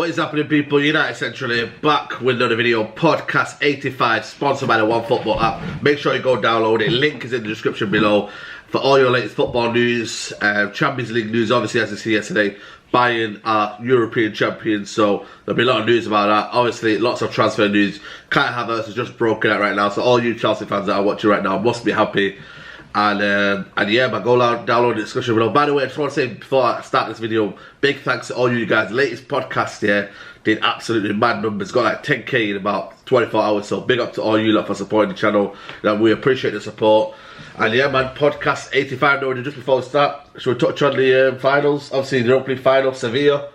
What is happening, people? United Central here, back with another video. Podcast 85, sponsored by the OneFootball app. Make sure you go download it. Link is in the description below for all your latest football news, Champions League news. Obviously, as you see yesterday, Bayern are European champions, so there'll be a lot of news about that. Obviously, lots of transfer news. Kai Havertz is just broken out right now, so all you Chelsea fans that are watching right now must be happy. And yeah, but go download the discussion below. By the way, I just want to say before I start this video, big thanks to all you guys. Latest podcast here did absolutely mad numbers. Got like 10k in about 24 hours. So big up to all you lot for supporting the channel. We appreciate the support. And yeah, man, podcast 85. No, just before we start, should we touch on the finals? Obviously, the opening final, Sevilla.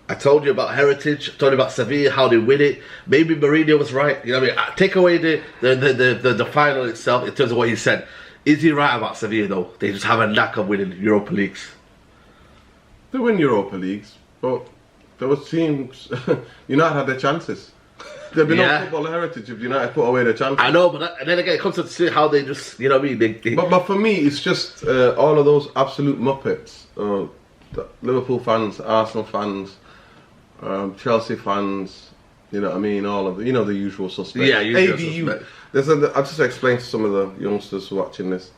I told you about Heritage. I told you about Sevilla, how they win it. Maybe Mourinho was right. You know what I mean? Take away the final itself in terms of what he said. Is he right about Sevilla though? They just have a knack of winning Europa Leagues. They win Europa Leagues, but there was teams. United had their chances. There'd be no football heritage if United put away their chances. I know, but and then again, it comes to see how they just, you know what I mean? But for me, it's just all of those absolute muppets. Liverpool fans, Arsenal fans, Chelsea fans. You know what I mean? All of the usual suspects. Yeah, usual ABU. I'll just explain to some of the youngsters watching this.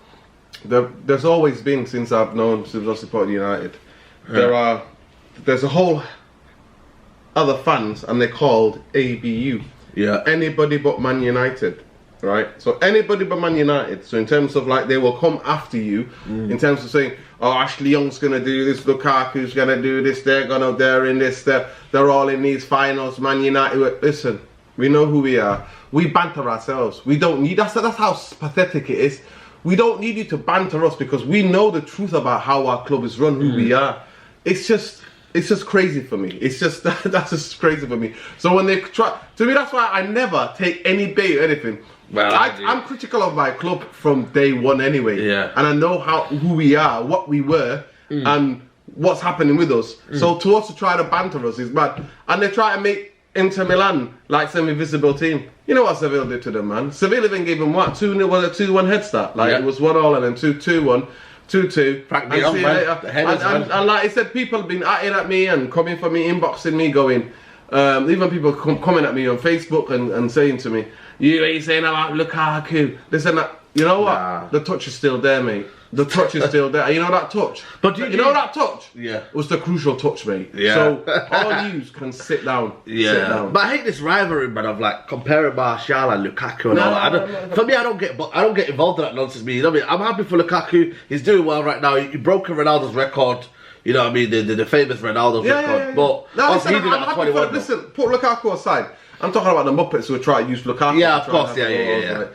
There's always been, since I've supported United, there's a whole other fans, and they're called ABU. Yeah. Anybody but Man United, right? So anybody but Man United. So in terms of like, they will come after you in terms of saying, oh, Ashley Young's gonna do this, Lukaku's gonna do this, they're in this, they're all in these finals. Man United. Listen, we know who we are. We banter ourselves. We don't need, that's how pathetic it is. We don't need you to banter us because we know the truth about how our club is run, who we are. It's just crazy for me. It's just, that's just crazy for me. So when they try, to me, that's why I never take any bait or anything. Well, I'm critical of my club from day one anyway. Yeah. And I know who we are, what we were, and what's happening with us. So to us to try to banter us is bad. And they try to make Inter Milan like some invisible team. You know what Sevilla did to them, man? Sevilla then gave them what? 2-0, was a 2-1 head start. Like it was 1-1 and then 2-1, 2-2. And like I said, people have been at me and coming for me, inboxing me, going. Even people coming at me on Facebook and saying to me, you ain't saying about Lukaku, this and that. You know what? Nah. The touch is still there, mate. The touch is still there. You know that touch? But you know that touch? Yeah. It was the crucial touch, mate. Yeah. So all yous can sit down. Yeah. Sit down. But I hate this rivalry, man, of like comparing Martial and Lukaku and all that. For me, I don't get involved in that nonsense. You know what I mean? I'm happy for Lukaku. He's doing well right now. He broke Ronaldo's record. You know what I mean? The famous Ronaldo's record. But no, listen, put Lukaku aside. I'm talking about the Muppets who are trying to use Lukaku. Yeah, of course. Yeah.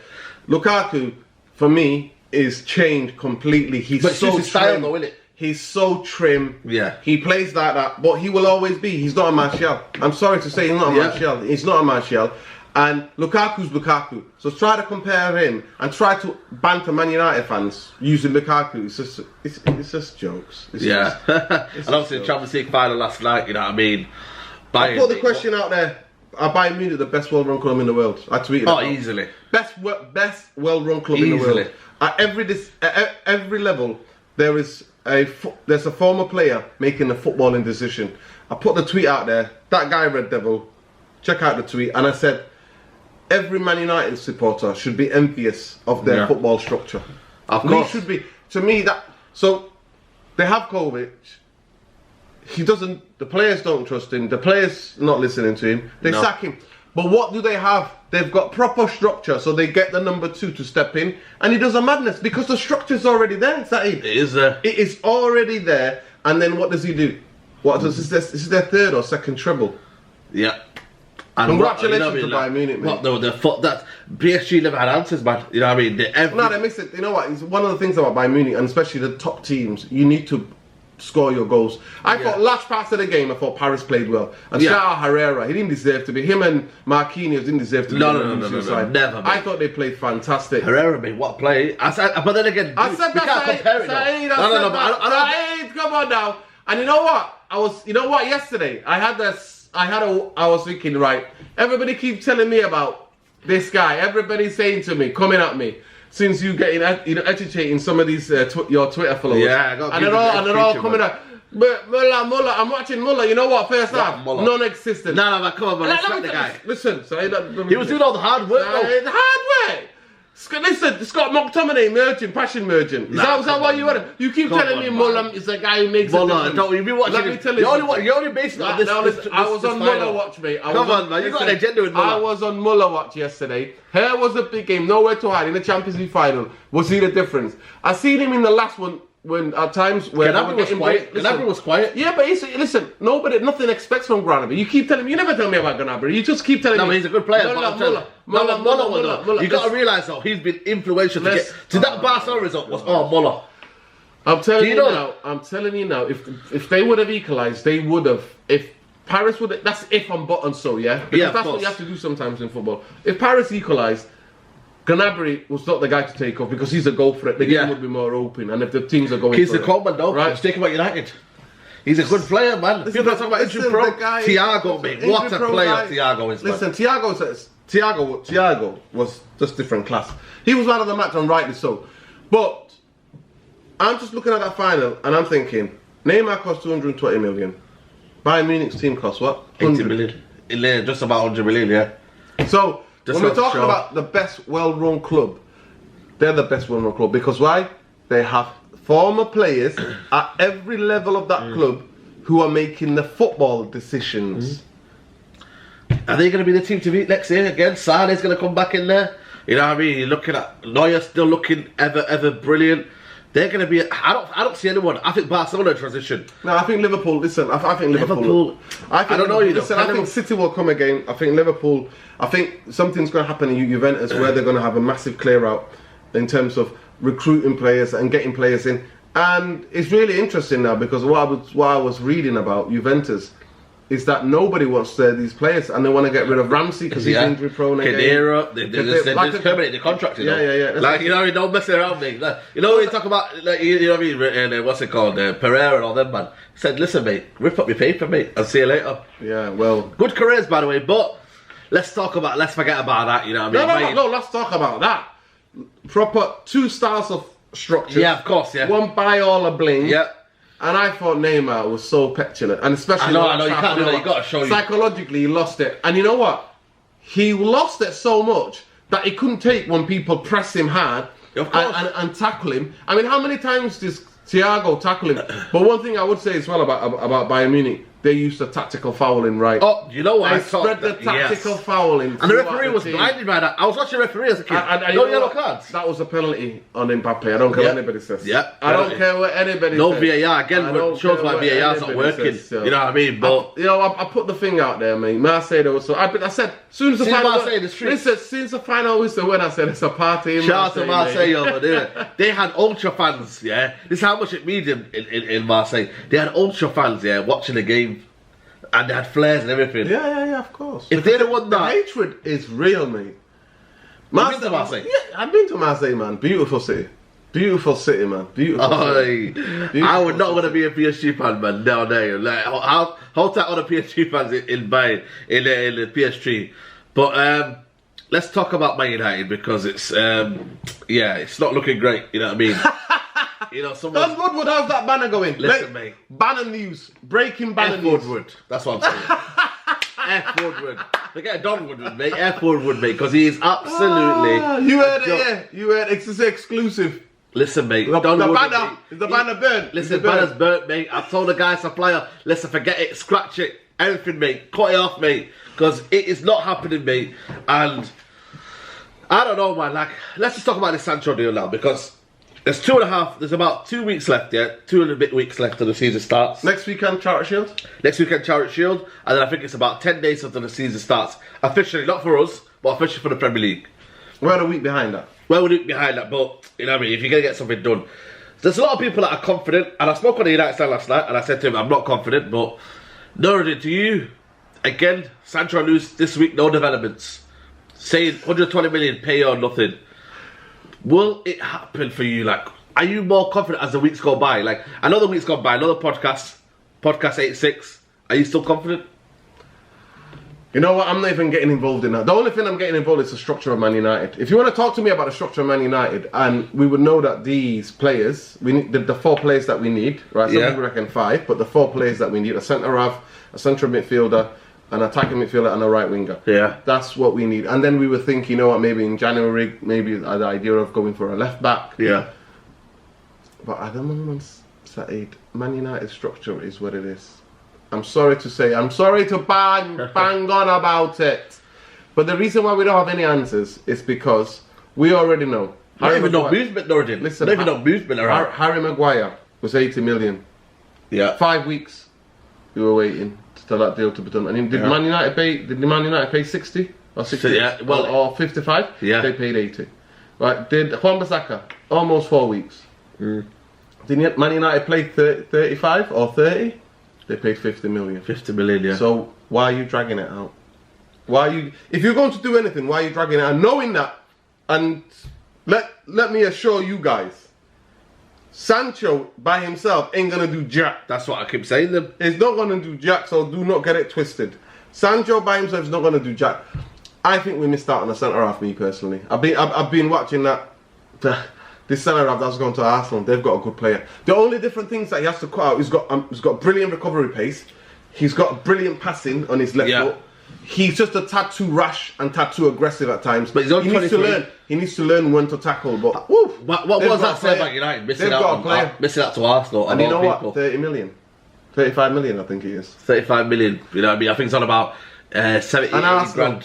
Lukaku, for me, is changed completely. He's so trim. Style, though, isn't it? He's so trim. Yeah. He plays like that, but he will always be. He's not a Martial. I'm sorry to say, he's not a Martial. He's not a Martial. And Lukaku's Lukaku. So try to compare him and try to banter Man United fans using Lukaku. It's just jokes. And obviously the Champions League final last night, you know what I mean? I put the question out there. Are Bayern Munich the best well-run club in the world? I tweeted it. Easily. Best well-run club in the world. At every level, there's a former player making a footballing decision. I put the tweet out there. That guy, Red Devil, check out the tweet. And I said, every Man United supporter should be envious of their football structure. Of course. Should be. To me, that. So, they have Kovac. The players don't trust him. The players not listening to him. They sack him. But what do they have? They've got proper structure, so they get the number 2 to step in, and he does a madness because the structure's already there. It is there. It is already there, and then what does he do? This is their third or second treble. Yeah. And congratulations to Bayern Munich, mate. That PSG never had answers, man. You know what I mean? They miss it. You know what? It's one of the things about Bayern Munich, and especially the top teams, you need to score your goals. I thought last pass of the game, I thought Paris played well. And shout out Herrera, he didn't deserve to be. Him and Marquinhos didn't deserve to be. No, never. I thought they played fantastic. Herrera, made what play? But then again, we can't compare it. Saeed, come on now. And you know what? Yesterday, I was thinking, right, everybody keeps telling me about this guy. Everybody's saying to me, coming at me. Since you getting, educating some of these your Twitter followers, and they're all coming up. But Muller, I'm watching Muller. You know what? First half, Muller? non-existent. No, man, come on, man. Respect the guy. Listen, He was doing all the hard work, though. The hard work. Listen, Scott McTominay merging, passion merging. Is that why you want it? You keep telling me Muller is the guy who makes a difference. Don't you be watching? Let me tell you. You're only based on this. I was on Muller watch, mate. Come on, man. You got an agenda with Muller. I was on Muller watch yesterday. Here was a big game, nowhere to hide in the Champions League final. We'll see the difference. I seen him in the last one. When at times where Gnabry was quiet. Gnabry was quiet. Yeah, but listen, nothing expects from Gnabry. You keep telling me, you never tell me about Gnabry. You just keep telling me. No, he's a good player. Muller. You got to realise though, he's been influential to that Barcelona result was Muller. I'm telling you now. If they would have equalised, they would have. If Paris would have, that's if on but and so yeah. Because that's what you have to do sometimes in football. If Paris equalised, Gnabry was not the guy to take off because he's a goal threat. The game would be more open, and if the teams are going, he's the common though. Right? Speaking about United, he's a good player, man. People are talking about injury prone. Thiago, mate, what a player Thiago is. Listen, Thiago was just different class. He was man of the match, and rightly so. But I'm just looking at that final, and I'm thinking, Neymar cost 220 million. Bayern Munich's team cost what? 80 million. Just about 100 million, yeah. So. When we're talking about the best well-run club, they're the best well-run club because why? They have former players at every level of that club who are making the football decisions. Are they going to be the team to beat next year again? Sane's going to come back in there. You know what I mean? You're looking at Neuer still looking ever brilliant. They're going to be. I don't see anyone. I think Barcelona transition. No, I think Liverpool. Listen, I think Liverpool. I don't know. Listen, I think City will come again. I think Liverpool. I think something's going to happen in Juventus where they're going to have a massive clear out in terms of recruiting players and getting players in. And it's really interesting now because what I was reading about Juventus is that nobody wants these players and they want to get rid of Ramsey because he's injury prone again. Khedira, they just terminate the contract, you know. Yeah. Like, you know, don't mess around me. Like, you know, when you talk about, like, you know what I mean, what's it called, Pereira and all them, man. He said, listen, mate, rip up your paper, mate, I'll see you later. Yeah, well. Good careers, by the way, but let's forget about that, you know what I mean? No, let's talk about that. Proper 2 styles of structure. Yeah, of course, yeah. One by all a bling. Yeah. And I thought Neymar was so petulant, and especially I know, you can't do that. You got to show you. Psychologically, he lost it, and you know what? He lost it so much that he couldn't take when people press him hard and tackle him. I mean, how many times does Thiago tackle him? But one thing I would say as well about Bayern Munich, they used the tactical fouling right. Oh, you know what? They spread the tactical fouling. And the referee was blinded by that. I was watching the referee as a kid. No yellow cards. That was a penalty on Mbappe. I don't care what anybody says. Yeah. I don't care what anybody says. No VAR. Again, shows like VAR's not working. You know what I mean? But I put the thing out there, mate. Marseille, there was so. I said, soon as the final. Since the final whistle went, I said it's a party. Shout out to Marseille over there. They had ultra fans. Yeah. This is how much it means in Marseille. They had ultra fans. Yeah, watching the game. And they had flares and everything. Yeah, of course. If they'd have won that... The hatred is real, mate. You've been to Marseille? Yeah, I've been to Marseille, man. Beautiful city. Beautiful city, man. Beautiful city. I would not want to be a PSG fan, man. No. Like, how tight are the PSG fans in Bayern, in the PSG? But let's talk about Man United because it's, it's not looking great. You know what I mean? You know, Don Woodward, how's that banner going? Listen, mate. Banner news. Breaking banner news. Woodward. That's what I'm saying. F. Woodward. Forget Don Woodward, mate. F. Woodward, mate. Because he is absolutely... You heard it, yeah. You heard it. It's exclusive. Listen, mate. The banner burnt. Listen, banner's burnt, mate. I've told the guy supplier, listen, forget it. Scratch it. Everything, mate. Cut it off, mate. Because it is not happening, mate. And... I don't know, man. Like, let's just talk about this Sancho deal now. Because... There's about 2 weeks left, yeah? 2 and a bit weeks left till the season starts. Next weekend, Charity Shield? Next weekend, Charity Shield. And then I think it's about 10 days until the season starts. Officially, not for us, but officially for the Premier League. We're a week behind that. We're a week behind that, but, you know what I mean, if you're going to get something done. There's a lot of people that are confident, and I spoke on the United stand last night, and I said to him, I'm not confident, but... Nuruddin, to you, again, Sancho lose this week, no developments. Saying 120 million, pay or nothing. Will it happen for you? Like, are you more confident as the weeks go by? Like, I know the weeks gone by, another podcast 86. Are you still confident? You know what? I'm not even getting involved in that. The only thing I'm getting involved is the structure of Man United. If you want to talk to me about the structure of Man United, and we would know that these players, we need the 4 players that we need, right? Some people reckon 5, but the 4 players that we need: a centre half, a central midfielder, an attacking midfielder, and a right winger. Yeah, that's what we need. And then we would think, you know what? Maybe in January, maybe the idea of going for a left back. Yeah. But I don't know, Saeed. Man United structure is what it is. I'm sorry to say, I'm sorry to bang on about it. But the reason why we don't have any answers is because we already know. I don't even know movement, Nordin. Listen, I don't even know movement around. Harry Maguire was 80 million. Yeah. 5 weeks we were waiting for that deal to be done. And did Man United pay 60 or 60? Yeah, well, or 55? Yeah. They paid 80. Right, did Wan-Bissaka almost 4 weeks. Did Man United play 35 or 30? They paid 50 million. 50 million, yeah. So why are you dragging it out? Why are you? If you're going to do anything, why are you dragging it out? Knowing that, and let me assure you guys, Sancho by himself ain't gonna do jack. That's what I keep saying. Them. He's not gonna do jack. So do not get it twisted. Sancho by himself is not gonna do jack. I think we missed out on a centre half. Me personally, I've been watching that. This centre half that's gone to Arsenal, they've got a good player. The only different things that he has to cut out, he's got brilliant recovery pace. He's got brilliant passing on his left foot. He's just a tad too rash and tad too aggressive at times. But he's only 23. He needs to learn when to tackle. But what was that say about United? Missing out to Arsenal. And you know what? 30 million. 35 million, I think it is. 35 million. You know what I mean? I think it's on about 70 and Arsenal, grand.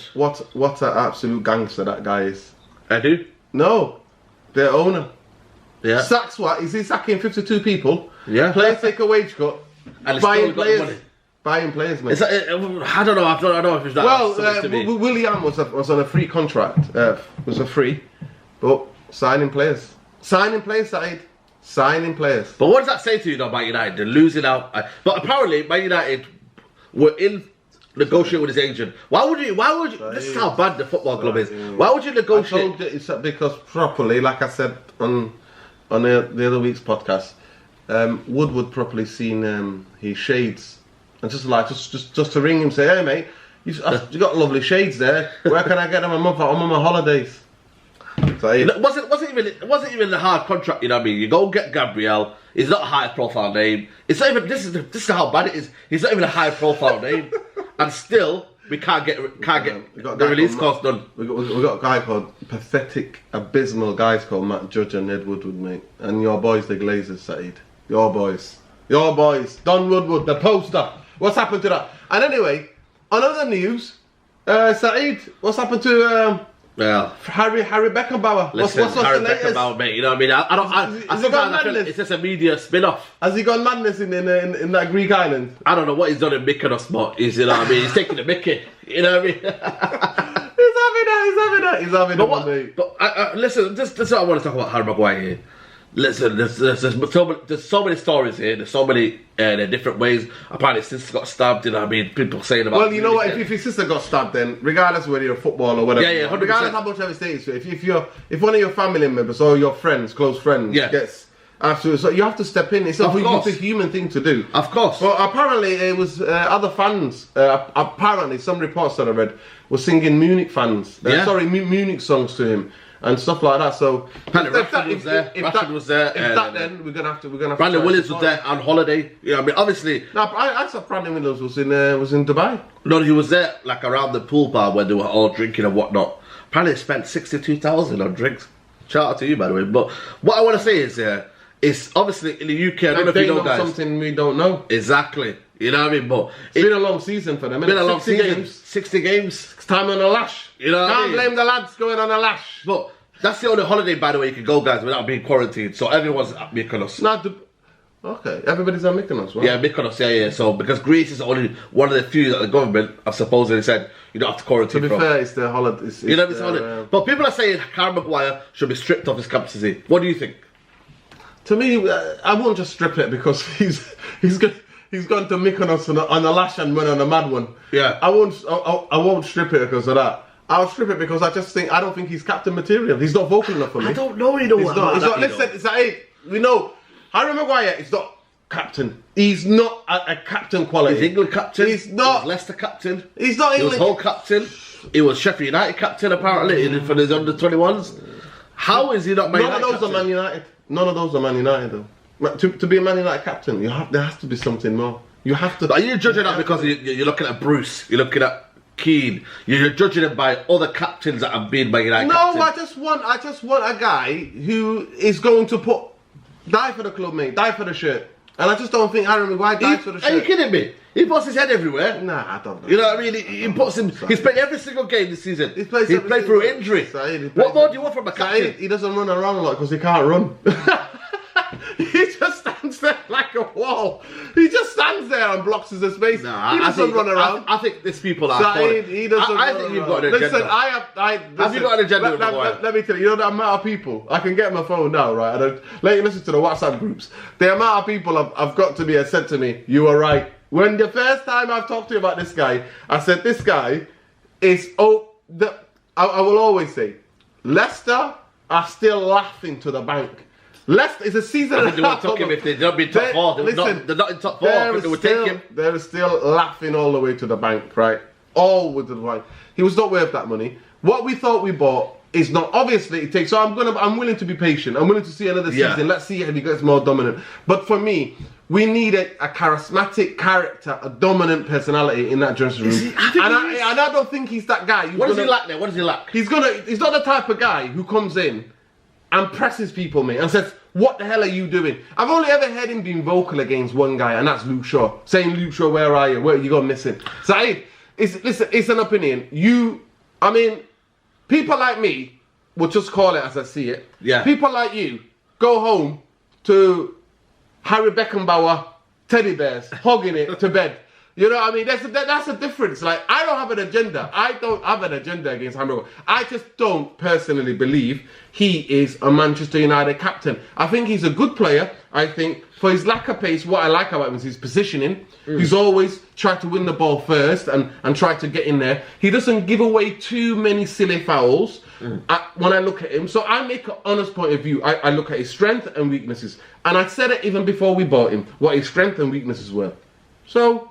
What an absolute gangster that guy is. I do? No. Their owner. Yeah. Sacks what? Is he sacking 52 people? Yeah. Players take a wage cut. And buying players. Buying players, man. I don't know. I don't know if it's that. Well, Willian was on a free contract. Was a free, but signing players. Signing players, Saeed. Signing players. But what does that say to you, though, about United? They're losing out. But apparently, Man United were in negotiate with his agent. Why would you? This is how bad the football club is. Why would you negotiate? I told you it's because properly, like I said on the other week's podcast, Woodward properly seen his shades, and just to ring him, say, hey mate, you got lovely shades there. Where can I get them? I'm on my holidays. So it wasn't even a hard contract. You know what I mean? You go get Gabriel. He's not a high profile name. It's not even. This is how bad it is. He's not even a high profile name, and still we can't get the release cost done. We got a guy called pathetic, abysmal guys called Matt Judge and Ed Woodward, mate, and your boys the Glazers, Saeed. Your boys, Don Woodward, the poster. What's happened to that? And anyway, on other news, Saeed, what's happened to Harry Beckenbauer? Listen, what's Harry the latest? Beckenbauer, mate. You know what I mean? I sometimes feel it's just a media spin-off. Has he gone madness in that Greek island? I don't know what he's done in Mykonos, but you know what I mean? He's taking the Mickey. You know what I mean? He's having that. But listen, this is what I want to talk about Harry Maguire here. Listen, there's so many stories here. There's so many different ways. Apparently, his sister got stabbed. You know what I mean? People saying about. Well, you know what? If his sister got stabbed, then regardless of whether you're a footballer or whatever, yeah, 100%. regardless how much of it stays, if one of your family members or your friends, close friends, gets absolutely, so you have to step in. It's a human thing to do. Of course. But apparently, it was other fans. Apparently, some reports that I read were singing Munich fans. Munich songs to him. And stuff like that. So Rashford was there. Then we're gonna have to. Brandon Williams was there on holiday. You know, I mean, obviously. No, I saw Brandon Williams was in Dubai. No, he was there like around the pool bar when they were all drinking and whatnot. Apparently, they spent 62,000 on drinks. Shout out to you, by the way. But what I want to say is, it's obviously in the UK. I don't know if you know, guys. Something we don't know. Exactly. You know what I mean? But it's been a long season for them. It's been a long season. 60 games. It's time on a lash. You know what I mean? Can't blame the lads going on a lash. But that's the only holiday, by the way, you can go, guys, without being quarantined. So everyone's at Mykonos. Okay, everybody's at Mykonos, right? Yeah, Mykonos, yeah. So because Greece is only one of the few that the government have supposedly said you don't have to quarantine. To be fair, it's their holiday. It's holiday. But people are saying Harry Maguire should be stripped of his captaincy. What do you think? To me, I won't just strip it because he's gone to Mykonos on a lash and went on a mad one. Yeah. I won't strip it because of that. I'll strip it because I don't think he's captain material. He's not vocal enough for me. I don't know, you know. He's not. Listen, we know Harry Maguire is not captain. He's not a captain quality. He's England captain. He's not. He was Leicester captain. He's not He was England. Hull captain. He was Sheffield United captain apparently for his under-21s. How is he not Man United None of those captain? are Man United. None of those are Man United though. To be a Man United captain, there has to be something more. You have to. But are you judging that because you're looking at Bruce? You're looking at Keane. You're judging him by other captains that have been Man United No, captains. I just want a guy who is going to die for the club, mate, die for the shirt. And I just don't think Harry Maguire dies for the shirt. Are you kidding me? He puts his head everywhere. Nah, I don't know. You know what I mean? He puts him. He's played every single game this season. He's played every through single- injury. Saeed, What more do you want from a captain? He doesn't run around a lot because he can't run. He just stands there like a wall. He just stands there and blocks his space. Nah, He doesn't run around. I think these people are. Saeed, he doesn't I run think you've around. got an agenda. Listen, Have you got an agenda with Maguire? Let me tell you, the amount of people, I can get my phone now, right? And let you listen to the WhatsApp groups. The amount of people I've got to be has said to me, you were right. When the first time I've talked to you about this guy, I said, this guy is, I will always say, Leicester are still laughing to the bank. Leicester is a season I and think they would take him if they'd not been top four. They're not in top four. I think they would take him. They're still laughing all the way to the bank, right? All with the bank. He was not worth that money. What we thought we bought is not. Obviously, it takes. So I'm willing to be patient. I'm willing to see another season. Yeah. Let's see if he gets more dominant. But for me, we need a charismatic character, a dominant personality in that dressing room. And I don't think he's that guy. What does he lack there? What does he lack? He's not the type of guy who comes in and presses people, mate, and says, what the hell are you doing? I've only ever heard him being vocal against one guy, and that's Luke Shaw. Saying, Luke Shaw, where are you? Where you gone missing? Saeed, listen, it's an opinion. People like me will just call it as I see it. Yeah. People like you go home to Harry Beckenbauer teddy bears, hogging it to bed. You know what I mean? That's a difference. Like, I don't have an agenda. I don't have an agenda against Hamburg. I just don't personally believe he is a Manchester United captain. I think he's a good player. I think for his lack of pace, what I like about him is his positioning. He's always tried to win the ball first and try to get in there. He doesn't give away too many silly fouls when I look at him. So I make an honest point of view. I look at his strengths and weaknesses. And I said it even before we bought him, what his strengths and weaknesses were. So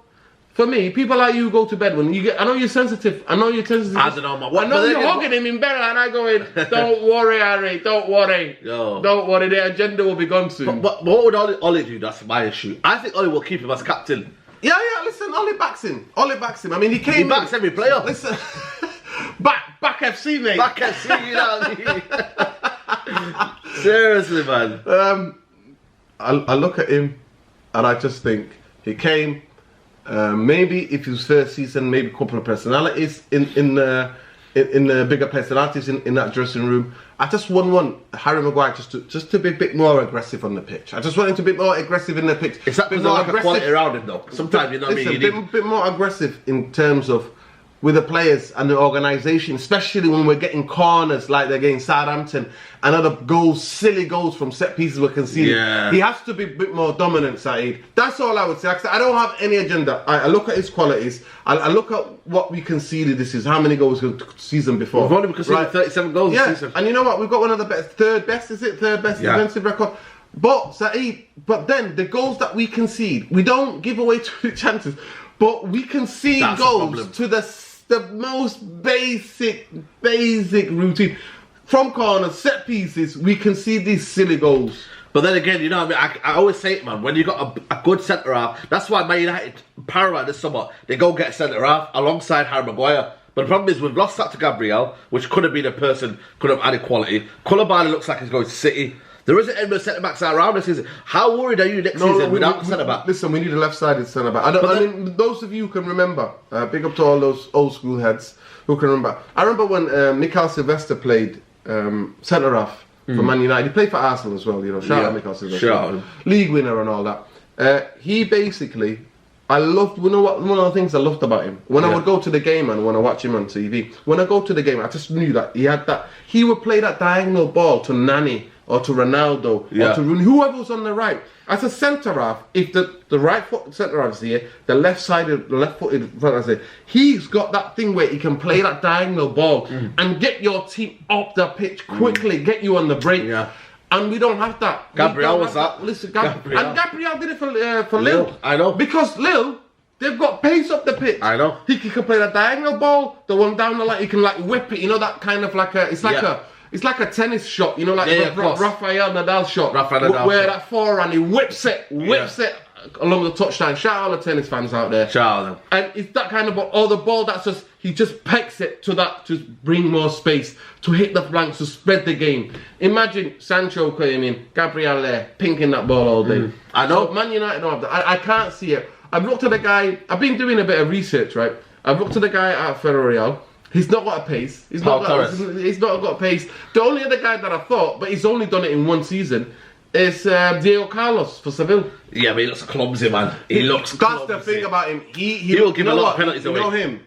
for me, people like you go to bed when you get. I know you're sensitive. I don't know, man. I know you're hugging him in bed, and I going, "Don't worry, Harry. Don't worry. Yo. Don't worry. The agenda will be gone soon." But what would Ollie do? That's my issue. I think Ollie will keep him as captain. Yeah. Listen, Ollie backs him. I mean, he came. He backs every player. Listen, back FC, mate. Back FC, you know what I mean? Seriously, man. I look at him, and I just think he came. Maybe if his first season, maybe a couple of personalities in the bigger personalities in that dressing room. I just want Harry Maguire just to be a bit more aggressive on the pitch. I just want him to be more aggressive in the pitch. It's that there's like a quality around him though. Sometimes you know what I mean. A bit more aggressive in terms of with the players and the organisation, especially when we're getting corners like they're getting Southampton and other goals, silly goals from set pieces we're conceding. Yeah. He has to be a bit more dominant, Saeed. That's all I would say. I don't have any agenda. I look at his qualities. I look at what we conceded this season, how many goals we season before. We've only conceded 37 goals this season. And you know what? We've got one of the best, third best defensive record. But Saeed, then the goals that we concede, we don't give away too many chances, but we concede goals to the most basic routine. From corners, set pieces, we concede these silly goals. But then again, you know what I mean? I always say it, man, when you got a good centre-half, that's why Man United, paramount this summer, they go get a centre-half alongside Harry Maguire. But the problem is we've lost that to Gabriel, which could have been a person, could have added quality. Koulibaly looks like he's going to City. There isn't any more centre-backs around this season. How worried are you next season without centre-back? Listen, we need a left-sided centre-back. I mean, those of you who can remember, big up to all those old-school heads who can remember. I remember when Mikael Sylvester played centre-half for Man United. He played for Arsenal as well, you know. Shout out Mikael Sylvester. Shout out. League winner and all that. He basically... one of the things I loved about him, when I would go to the game and when I watch him on TV, when I go to the game, I just knew that he would play that diagonal ball to Nani or to Ronaldo or to Rooney, whoever was on the right. As a centre-half, if the right foot centre-half is here, the left-footed front is he's got that thing where he can play that diagonal ball and get your team up the pitch quickly, get you on the break. Yeah. And we don't have that. Gabriel was that. Listen, Gabriel. And Gabriel did it for Lille. I know. Because Lille, they've got pace up the pitch. I know. He can play the diagonal ball, the one down the line. He can like whip it. You know that kind of like a. It's like a tennis shot. You know, like Rafael Nadal shot. Where that forehand, he whips it along the touchline. Shout out all the tennis fans out there. Shout out them. And it's that kind of ball. Or the ball that's just, he just pecks it to that, to bring more space, to hit the flanks, to spread the game. Imagine Sancho came in, Gabriel there, pinking that ball all day. I know. So Man United don't have that. I can't see it. I've looked at the guy, I've been doing a bit of research, right? I've looked at the guy at Villarreal. He's not got a pace. He's not got pace. The only other guy that I thought, but he's only done it in one season, is Diego Carlos for Seville. Yeah, but he looks clumsy, man. He looks That's clumsy. the thing about him. He will give a lot of penalties away. You know him.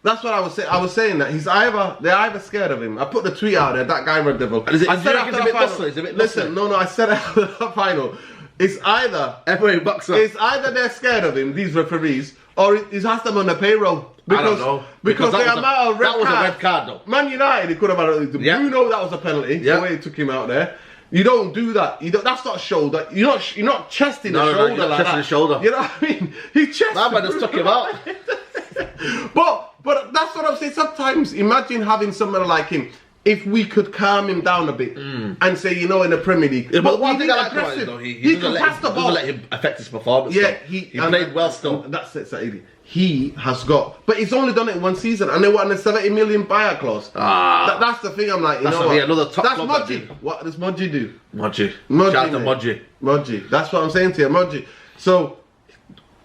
That's what I was saying. I was saying that they're either scared of him. I put the tweet out there. That guy Red Devil. I said after the final. Listen, no. I said after the final. It's either they're scared of him, these referees, or he has them on the payroll. I don't know. Because the amount of red that was a red card, though. Man United, he could have had a. Bruno, that was a penalty. The way he took him out there. You don't do that. That's not shoulder. You're not chesting the shoulder like that. The shoulder. You know what I mean? He chested. That man just took him out. But that's what I'm saying. Sometimes imagine having someone like him. If we could calm him down a bit and say, in the Premier League. Yeah, but one thing I like about him, though, he can pass the ball. Doesn't let him affect his performance. Yeah, he played well still. That's it, Saidi. He has got, but he's only done it in one season, and they want a 70 million buyout clause. That's the thing. I'm like, you know what? Another top that's club. Modji. What does Modji do? Modji. Shout out to Modji. Modji. That's what I'm saying to you, Modji. So,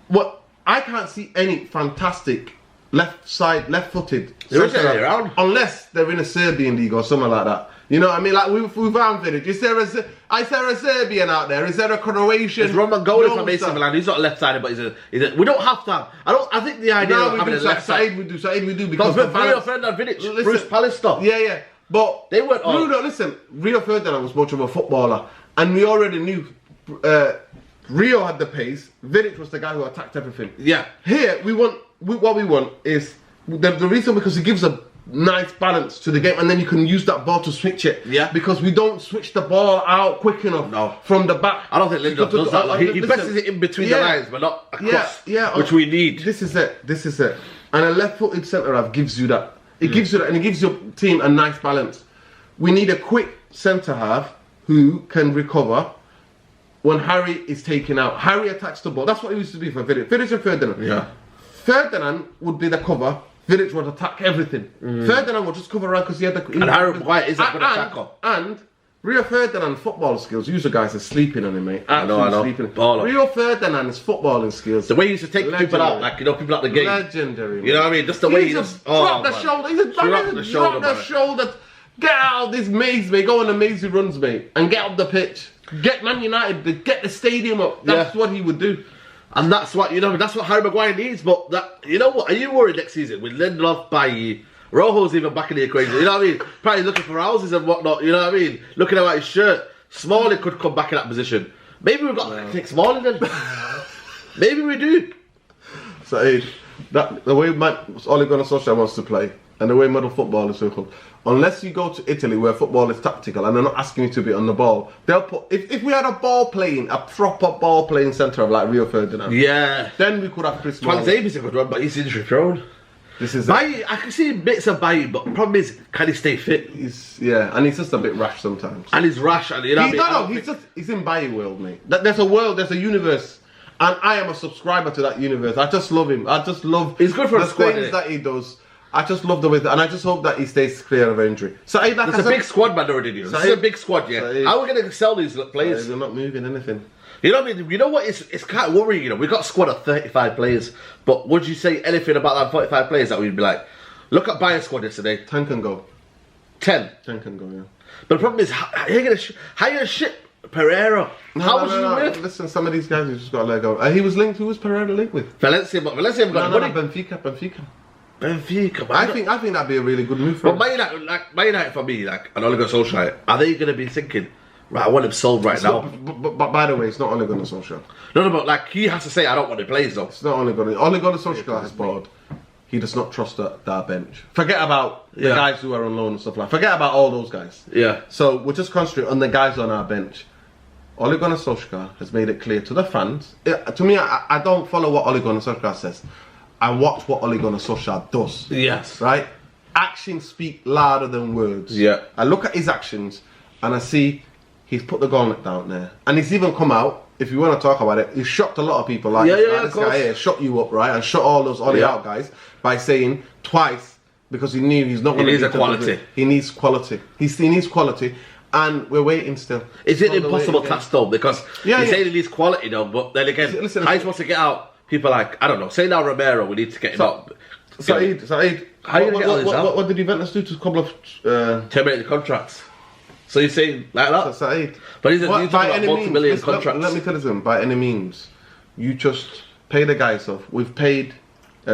what I can't see any fantastic left-footed around unless they're in a Serbian league or something like that. You know what I mean? Like we found Vidic. Is there a Serbian out there? Is there a Croatian? There's Roman Goalkeeper from AC Milan. He's not left-sided, but we don't have that. I think the idea of having a left side. We do because Rio Ferdinand, Vidic, Bruce Pallister. Yeah. But they weren't Bruno, listen, Rio Ferdinand was much of a footballer, and we already knew Rio had the pace. Vidic was the guy who attacked everything. Yeah. Here what we want is the reason, because it gives a nice balance to the game, and then you can use that ball to switch it. Yeah. Because we don't switch the ball out quick enough from the back. I don't think Lindelof does that. He presses it in between the lines, but not across. Which we need. This is it. And a left-footed centre half gives you that. It gives you that, and it gives your team a nice balance. We need a quick centre half who can recover when Harry is taken out. Harry attacks the ball. That's what he used to be for Vidic. Vidic and Ferdinand. Yeah. Ferdinand would be the cover. Vidic would attack everything. Ferdinand would just cover around because he had the. And Harry Maguire is a good attacker. And Rio Ferdinand's football skills. You guys are sleeping on him, mate. I know. Rio Ferdinand's footballing skills. The way he used to take people out, like people out the game. Legendary. You know what I mean? Just the way he just drop the shoulder. He's a drop the shoulder. Get out this maze, mate. Go on the mazy runs, mate, and get up the pitch. Get Man United. Get the stadium up. That's what he would do. And that's what that's what Harry Maguire needs. But what? Are you worried next season with Lindelof, Bailly, Rojo's even back in the equation? You know what I mean? Probably looking for houses and whatnot. You know what I mean? Looking at his shirt, Smalling could come back in that position. Maybe we've got to take Smalling then. Maybe we do. So the way Ole Gunnar Solskjaer wants to play, and the way modern football is so unless you go to Italy where football is tactical and they're not asking you to be on the ball, they'll put if we had a proper ball playing centre of like Rio Ferdinand, then we could have Chris Smalling. Davies a good one, but he's injury prone. This is I can see bits of Bailly, but the problem is, can he stay fit? And he's just a bit rash sometimes. And he's rash, and he's in Bailly world, mate. There's a world, there's a universe, and I am a subscriber to that universe. I just love him. He's good for the squad, things that he does. I just love the way, and I just hope that he stays clear of injury. So it's a big squad, man. Already, this is a big squad, yeah. How are we going to sell these players? They're not moving anything. You know what I mean? You know what? It's kind of worrying. We've got a squad of 35 players, but would you say anything about that 45 players that we'd be like, look at Bayern squad yesterday. 10 can go. 10 can go, yeah. But the problem is, how are you going to ship Pereira? How was he with? Listen, some of these guys have just got to let go. He was linked. Who was Pereira linked with? Valencia, but Valencia haven't got money. Benfica. I think that'd be a really good move for him. But Man United for me, and Ole Gunnar Solskjaer, are they going to be thinking, right, I want him sold now? But by the way, it's not Ole Gunnar Solskjaer. No, but he has to say, I don't want to play though. It's not Ole Gunnar Solskjaer has bored. he does not trust our bench. Forget about the guys who are on loan and stuff like that. Forget about all those guys. Yeah. So we'll just concentrate on the guys on our bench. Ole Gunnar Solskjaer has made it clear to the fans. To me, I don't follow what Ole Gunnar Solskjaer says. I watch what Ole Gunnar Solskjaer does. Yes. Right? Actions speak louder than words. Yeah. I look at his actions and I see he's put the gauntlet down there. And he's even come out, if you want to talk about it, he's shocked a lot of people. Like, this guy here shut you up, right? And shut all those Ole out guys by saying twice, because he knew he's not going to need quality. He needs quality. He needs quality. And we're waiting still. Is it an impossible task though? Because he's saying he needs quality though, but then again, how he wants to get out? People are like, I don't know, say now Romero, we need to get him out. Saeed, how are you going to get all this out? What did Juventus do to a couple of... terminate the contracts. So you're saying like that? Saeed. But he's talking about multi-million contracts. Let me tell you something, by any means, you just pay the guys off. We've paid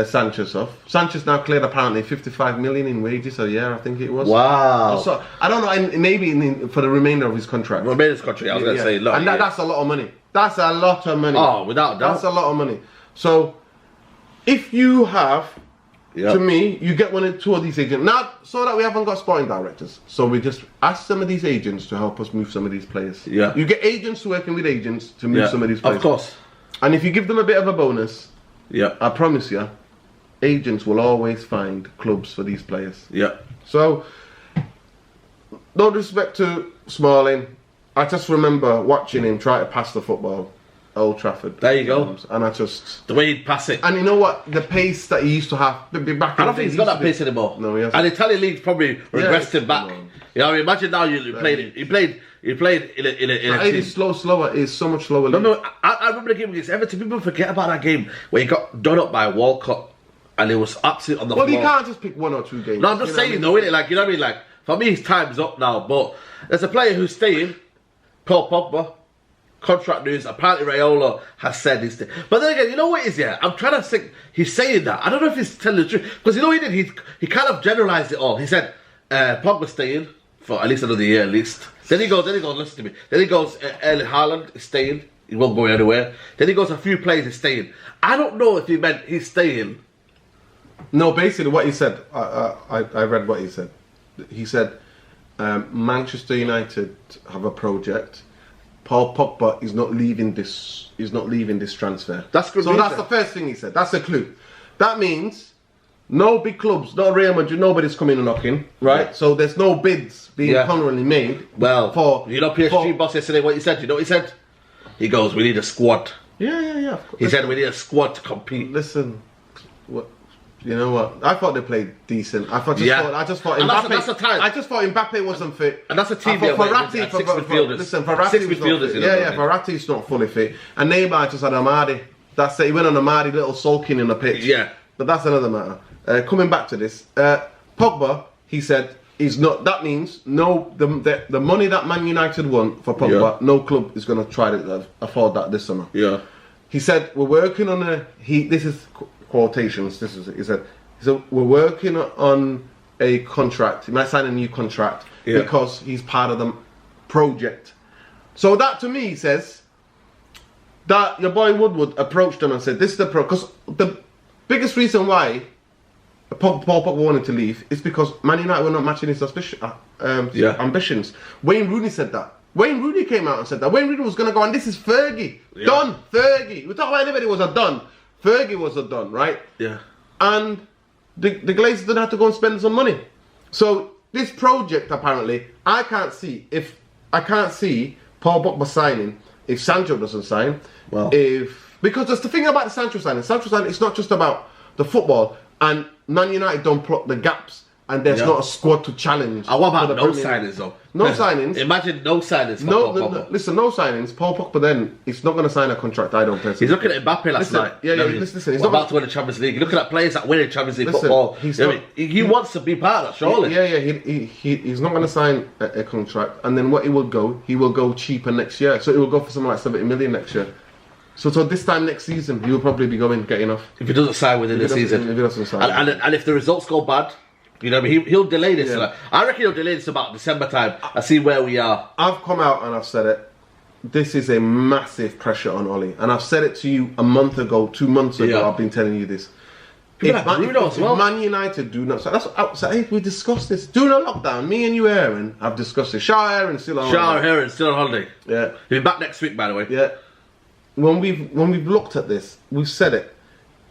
Sanchez off. Sanchez now cleared apparently 55 million in wages a year, I think it was. Wow. So, I don't know, maybe for the remainder of his contract. Remainder of his contract, I was going to say. Look, and that's a lot of money. That's a lot of money. Oh, without doubt. That's a lot of money. So, if you have, to me, you get one or two of these agents. Now, so that we haven't got sporting directors. So we just ask some of these agents to help us move some of these players. Yeah. You get agents working with agents to move some of these players. Of course. And if you give them a bit of a bonus, yeah, I promise you, agents will always find clubs for these players. Yeah. So, no disrespect to Smalling. I just remember watching him try to pass the football at Old Trafford. There you go. And I just... the way he'd pass it. And you know what? The pace that he used to have back I don't think he's got that pace anymore. No, he hasn't. And the Italian league's probably regressed him back. No. You know, imagine now you played in a it is slower. It's so much slower. No, I remember the game against Everton. People forget about that game where he got done up by Walcott and it was absolutely on the floor. Well, you can't just pick one or two games. No, I'm just saying though, innit? Like, you know what I mean? Like, for me, his time's up now. But there's a player who's staying, Paul Pogba. Contract news. Apparently, Raiola has said he's staying. But then again, you know what it is? Yeah, I'm trying to think. He's saying that. I don't know if he's telling the truth because you know what he did. He kind of generalised it all. He said Pogba's staying for at least another year, at least. Then he goes. Listen to me. Then he goes. Erling Haaland is staying. He won't go anywhere. Then he goes. A few players is staying. I don't know if he meant he's staying. No, basically what he said. I read what he said. He said Manchester United have a project. Paul Pogba is not leaving this. Is not leaving this transfer. That's good. So that's the first thing he said. That's a clue. That means no big clubs, not Real Madrid. Nobody's coming and knocking, right? Yeah. So there's no bids being currently made. Well, for you know, PSG boss yesterday. What he said? You know what he said? He goes, "We need a squad." Yeah. He said, "We need a squad to compete." Listen, what? You know what? I thought they played decent. I just thought Mbappe. That's the time. I just thought Mbappe wasn't fit. And that's a team. Verratti, Verratti was not fit. Yeah. Verratti's not fully fit. And Neymar just had Amadi. That's it. He went on Amadi, little sulking in the pitch. Yeah. But that's another matter. Coming back to this, Pogba. He said he's not. That means the money that Man United want for Pogba. No club is going to try to afford that this summer. Yeah. He said we're working on a. This is. Quotations. He said we're working on a contract. He might sign a new contract because he's part of the project. So that to me says that your boy Woodward approached them and said, "This is the because the biggest reason why Paul Pogba wanted to leave is because Man United were not matching his ambitions." Wayne Rooney said that. Wayne Rooney came out and said that. Wayne Rooney was going to go, and this is Fergie. Yeah. Done. Fergie. We talk about anybody was a done. Fergie was a done, right? Yeah. And the Glazers didn't have to go and spend some money. So this project, apparently, I can't see Paul Pogba signing if Sancho doesn't sign. Well, because that's the thing about the Sancho signing. It's not just about the football, and Man United don't plug the gaps. And there's not a squad to challenge. What about no signings though? No signings. Imagine no signings for Paul Pogba. Listen, no signings. Paul Pogba then, he's not going to sign a contract, I don't personally. He's looking at Mbappe last night. Listen. He's not about to win the Champions League. You're looking at players that win in Champions League football. He wants to be part of that, surely. He's not going to sign a contract. And then what he will go cheaper next year. So he will go for something like 70 million next year. So this time next season, he will probably be getting off. If he doesn't sign within the season. If he doesn't sign. And if the results go bad, you know, he'll delay this. Yeah. I reckon he'll delay this about December time. I see where we are. I've come out and I've said it. This is a massive pressure on Ollie, and I've said it to you a month ago, 2 months ago. I've been telling you this. Bruno as well. Man United do not, so that's outside. We discussed this during the lockdown. Me and you, Aaron, have discussed this. Aaron's still on holiday. Yeah, he'll be back next week, by the way. Yeah. When we've looked at this, we've said it.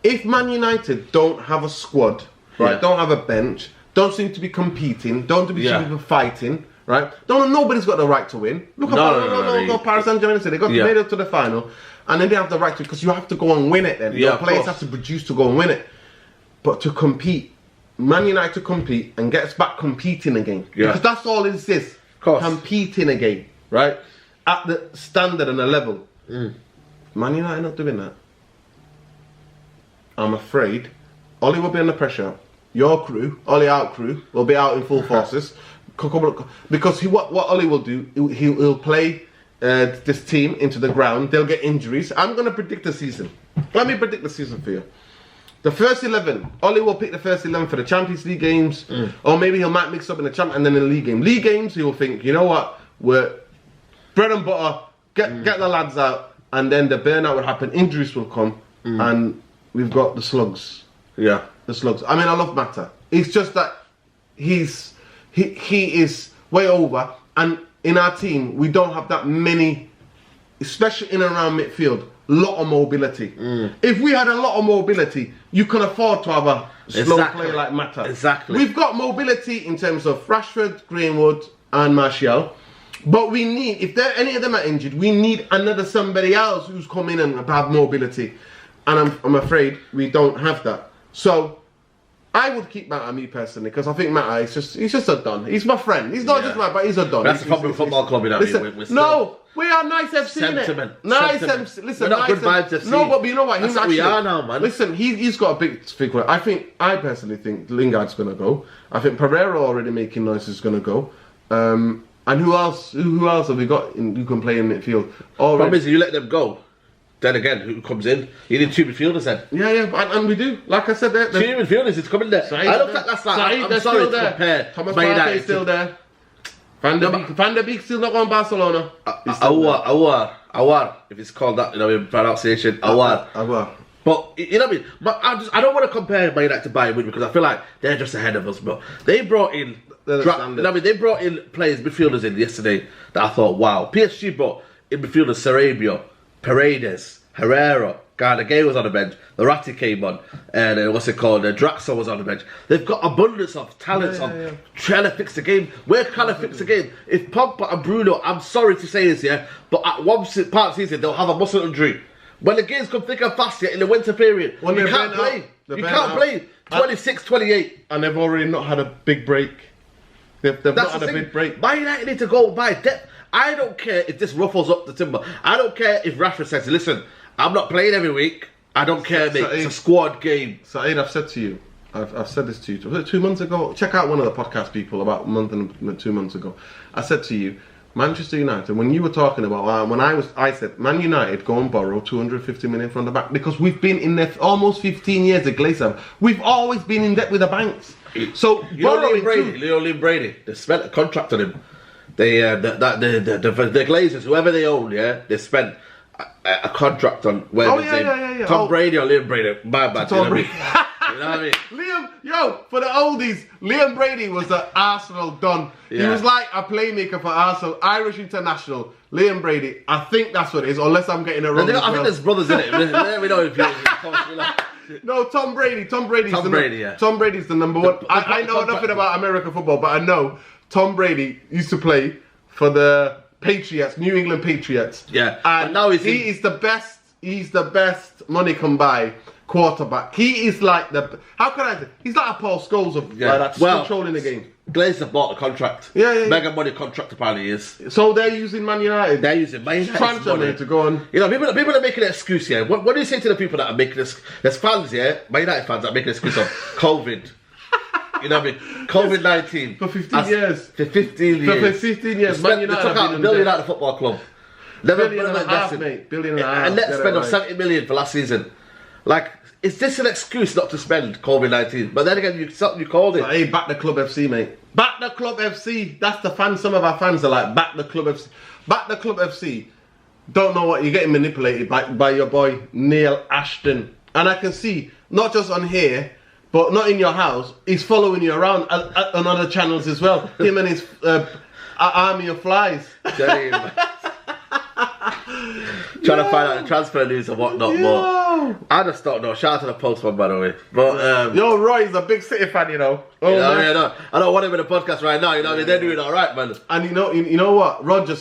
If Man United don't have a squad, right? Don't have a bench, don't seem to be competing, don't seem to be fighting, right? Nobody's got the right to win. Look at Paris Saint-Germain. They got made it to the final, and then they have the right to, because you have to go and win it. Then your players have to produce to go and win it. But to compete, Man United to compete and get us back competing again, because that's all it is. Competing again, right? At the standard and the level. Man United not doing that. I'm afraid Ollie will be under pressure. Your crew, Ollie out crew, will be out in full forces. Because what Ollie will do, he'll play this team into the ground. They'll get injuries. I'm going to predict the season. Let me predict the season for you. The first 11, Ollie will pick the first 11 for the Champions League games. Or maybe he might mix up in the Champions and then in the League game. League games, he'll think, you know what, we're bread and butter, get the lads out, and then the burnout will happen, injuries will come, and we've got the slugs. Yeah, the slugs. I mean, I love Mata. It's just that he is way over, and in our team we don't have that many, especially in and around midfield, lot of mobility. If we had a lot of mobility, you can afford to have a slow player like Mata. Exactly. We've got mobility in terms of Rashford, Greenwood and Martial, but we need, if any of them are injured, we need another somebody else who's come in and have mobility. And I'm afraid we don't have that. So I would keep Mata, me personally, because I think Mata is he's just a don. He's my friend. He's not just my, but he's a don. That's the problem with football club, you know. No, we are nice FC. Sentiment. Nice FC. Listen, we're not good vibes FC. No, but you know what? That's what we are now, man. Listen, he's got a big figure. I personally think Lingard's going to go. I think Pereira already making noise is going to go. And who else? Who else have we got who can play in midfield? Problem is, you let them go. Then again, who comes in? You need two midfielders then. Yeah, and we do. Like I said, two midfielders is coming there. I don't think that's like. I'm sorry to compare. Thomas Partey is still there. Van der Beek still not going to Barcelona. Awar, if it's called that, in pronunciation, Awar. But you know what I mean. But I don't want to compare Man United to Bayern Munich because I feel like they're just ahead of us. But they brought in. They brought in players, midfielders in yesterday that I thought, wow. PSG brought in midfielders Sarabia, Paredes, Herrera, Garda Gay was on the bench, Verratti came on, and Draxler was on the bench. They've got abundance of talents trying to fix the game. We're trying to fix the game. If Pogba and Bruno, I'm sorry to say this, but at one part of the season, they'll have a muscle injury. When the games come thick and fast in the winter period, you can't play. You can't play 26, 28. And they've already not had a big break. They've not had a big break. Man United need to go by depth. I don't care if this ruffles up the timber. I don't care if Rashford says, listen, I'm not playing every week. I don't care, mate. It's a squad game. Saeed, I've said to you, I've said this to you, was it 2 months ago? Check out one of the podcast people about a month and 2 months ago. I said to you, Manchester United, when you were talking about, I said, Man United go and borrow 250 million from the bank, because we've been in there for almost 15 years, the Glazer. We've always been in debt with the banks. So, Liam Brady, they spent a contract on him. The Glazers, whoever they own, they spent a contract on Tom Brady or Liam Brady. My bad. You know what I mean? For the oldies, Liam Brady was an Arsenal don. He was like a playmaker for Arsenal, Irish international. Liam Brady, I think that's what it is, unless I'm getting it wrong. I think there's brothers in it. We know if you. No, Tom Brady's the number one. I know nothing about American football, but I know Tom Brady used to play for the Patriots, New England Patriots. Yeah, and now he's the best. He's the best money can buy quarterback. He is like he's like a Paul Scholes of controlling the game. Glazers bought a contract. Yeah. Mega money contract apparently is. So they're using Man United. They're using Man United transfer money to go on. People are making an excuse here. What do you say to the people that are making this? There's fans here, Man United fans that are making an excuse of COVID. You know what I mean? COVID-19. For 15 years. For 15 years. For 15 years. Man United took out $1 billion out of the football club. Billion and a half, mate. $1.5 billion. And let's spend on 70 million for last season. Like, is this an excuse not to spend COVID-19? But then again, you called it. So, hey, back the club FC, mate. Back the club FC. That's the fans. Some of our fans are like, back the club FC. Back the club FC. Don't know what you're getting manipulated by your boy Neil Ashton. And I can see, not just on here, but not in your house. He's following you around on other channels as well. Him and his army of flies. Trying to find out the transfer news and whatnot, but I just don't know. Shout out to the postman, by the way. But yo, Roy's a big City fan, you know. I don't want him in the podcast right now. You know what I mean? They're doing all right, man. And you know what? Roger's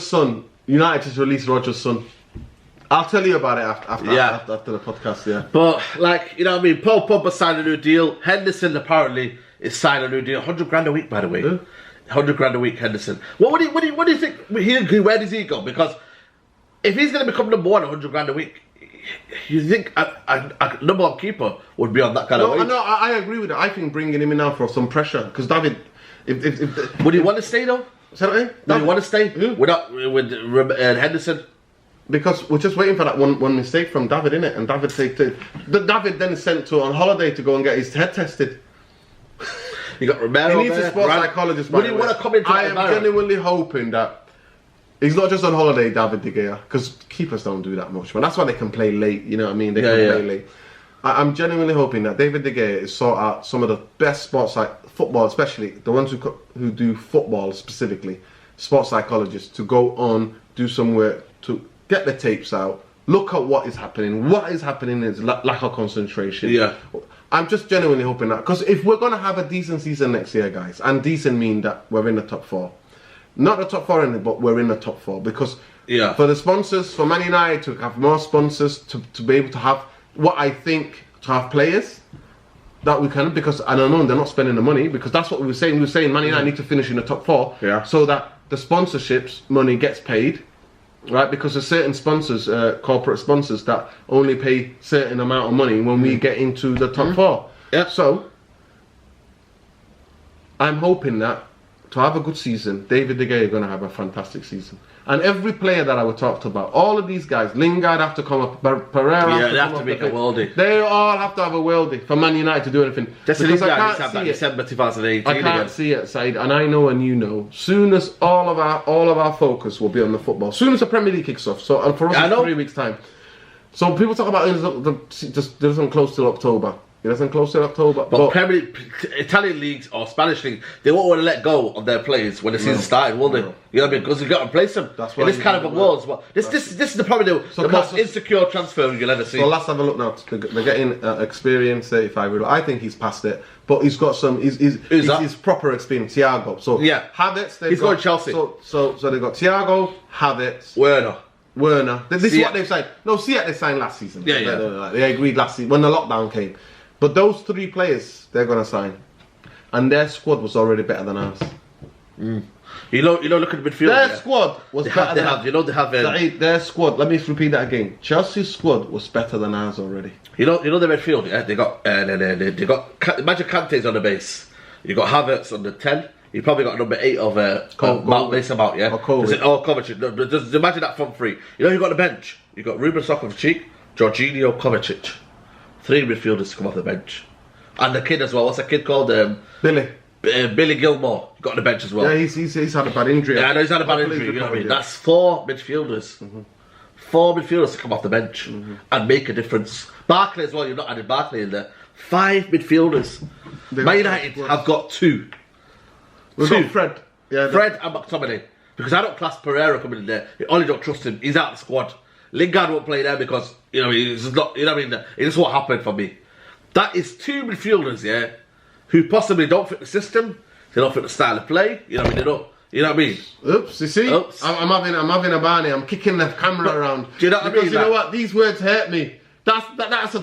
son. United just released Roger's son. I'll tell you about it after the podcast. Yeah. But like, you know what I mean? Paul Pogba signed a new deal. Henderson apparently is signed a new deal. 100 grand a week, by the way. 100 grand a week, Henderson. What do you think? Where does he go? Because if he's going to become number 1, 100 grand a week, you think a number 1 keeper would be on that kind of wage? No, I agree with it. I think bringing him in now for some pressure, because David, if would he want to stay though? Sorry? Would he want to stay with Henderson? Because we're just waiting for that one mistake from David, innit? And David then sent on holiday to go and get his head tested. You got Romero. He needs a sports psychologist. Would he want to come into I am genuinely hoping that he's not just on holiday, David De Gea, because keepers don't do that much. But that's why they can play late. You know what I mean? They can play late. I'm genuinely hoping that David De Gea is sort out some of the best sports football, especially the ones who do football specifically, sports psychologists, to go on, do some work, to get the tapes out, look at what is happening. What is happening is lack of concentration. Yeah. I'm just genuinely hoping that, because if we're going to have a decent season next year, guys, and decent mean that we're in the top 4. Not the top 4 but we're in the top 4, because for the sponsors, for Man United to have more sponsors, to be able to have what I think, to have players that we can, because I don't know, they're not spending the money, because that's what we were saying. We were saying Man United need to finish in the top 4 so that the sponsorships money gets paid. Right, because there's certain sponsors, corporate sponsors, that only pay certain amount of money when we get into the top 4. Yeah. So, I'm hoping that to have a good season, David De Gea is going to have a fantastic season. And every player that I was talked about, all of these guys, Lingard have to come up, Pereira they have to make a worldie. They all have to have a worldie for Man United to do anything. Just because I can't see that December 2018 I can't see it, Said, and I know and you know. Soon as all of our focus will be on the football. Soon as the Premier League kicks off, so and for us it's 3 weeks' time. So people talk about it doesn't close till October. It doesn't close till October. But Italian leagues or Spanish leagues, they won't want to let go of their players when the season started, will they? You know what I mean? Because you've got to replace them. That's why in this kind of a world as well. This is probably the most insecure transfer you'll ever see. So let's have a look now. They're getting experience, 35-year-old. I think he's past it. But he's got some. He's proper experience. Thiago. So Havertz. He's going Chelsea. So they've got Thiago, Havertz, Werner. This is what they've signed. No, they signed last season. They agreed last season when the lockdown came. But those 3 players they're gonna sign, and their squad was already better than ours. You know, look at the midfield. Their squad was better. They have. Their squad. Let me repeat that again. Chelsea's squad was better than ours already. You know the midfield. Yeah, they got. Imagine Kante's on the base. You got Havertz on the 10. You probably got number 8 of Mason Mount, yeah. Or Kovacic. Just imagine that front 3. You know who got the bench? You got Ruben Sokovic, Jorginho, Kovacic. 3 midfielders to come off the bench, and the kid as well. What's that kid called? Billy Gilmore got on the bench as well. Yeah, he's had a bad injury. Yeah, I know he's had a bad injury. You know what I mean? That's 4 midfielders. 4 midfielders to come off the bench and make a difference. Barkley as well. You've not added Barkley in there. 5 midfielders. Man United have got 2. We've got Fred. Yeah, Fred and McTominay. Because I don't class Pereira coming in there. I only don't trust him. He's out of the squad. Lingard won't play there because he's not. You know what I mean? It's what happened for me. That is 2 midfielders, yeah, who possibly don't fit the system. They don't fit the style of play. You know what I mean? They don't. You know what I mean? Oops, you see? Oops. I'm having a Barney. I'm kicking the camera around. Do you know what I mean? Because you know what? These words hurt me. That's a